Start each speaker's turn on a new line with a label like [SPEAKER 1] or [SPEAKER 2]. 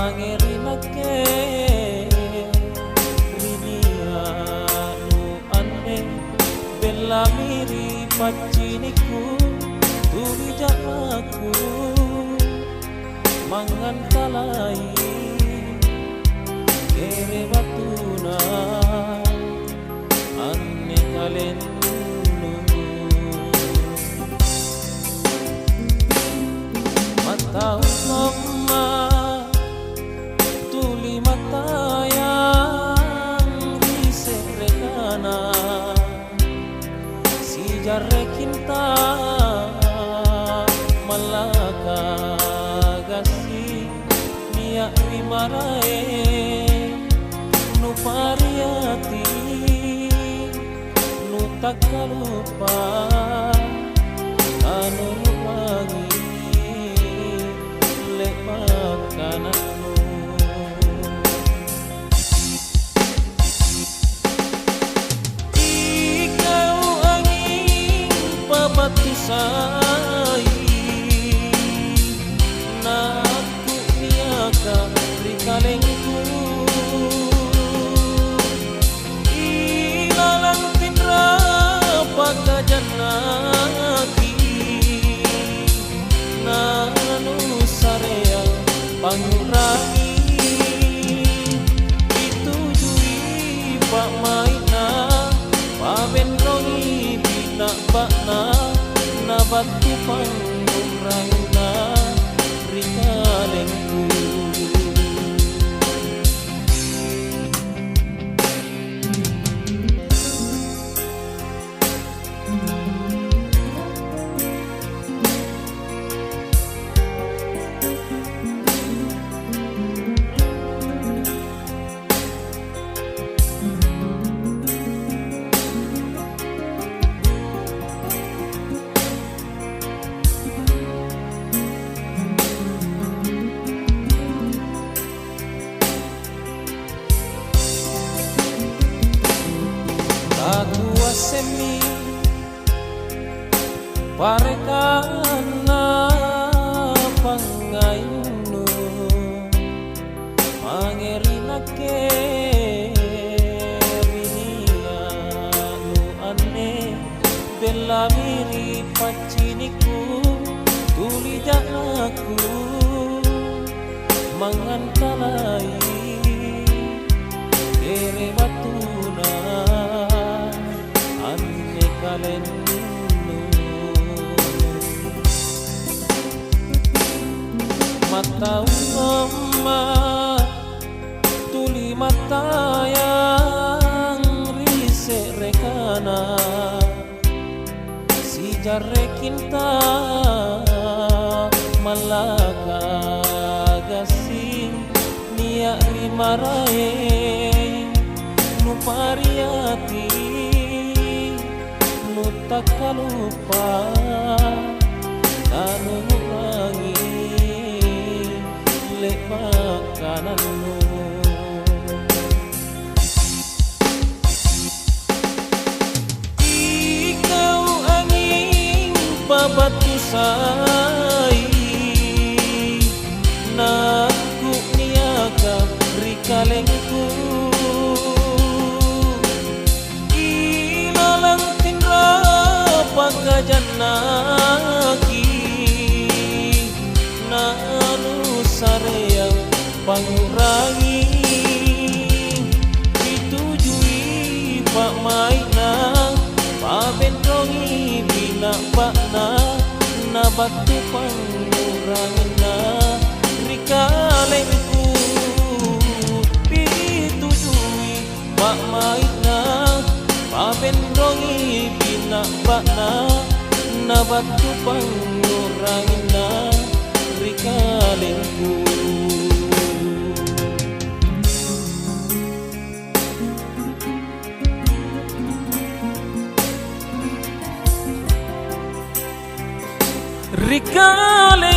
[SPEAKER 1] mangerinake rinia nu ane bella miri paciniku tuli janaku mangan kalai kere batuna ane kalen mata mama tuli mata yang diserekana si jarre kinta malaka gasi niya rimarae nu pariati nu takalupa anu wangi makananmu ikau angin pabatu sai naku niaka rikalengku ilalang tindra pagajanaki nanu sarea pangurangi ditujui pak maina pabendrongi bina bakna nabatu pangurangna rikalengku Tua semi parekana pangainu mangerinake rinia nu ane bella miri paciniku tuli janaku mangan kalai kere batuna kalennu mata mama tuli mata yang riserekana si jarre kinta malaka gasing niya rimarae nu pariati takalupa anu wangi lek makananmu ikau angin pabatu sai naku niaka rikalengku pagajanaki nanu sarea pangurangi ditujui pak maina pabendrongi bina bakna nabatu pangurangina rikalengku ditujui pak maina pabendrongi bina bakna nabatu pangurangina rikalengku rikalengku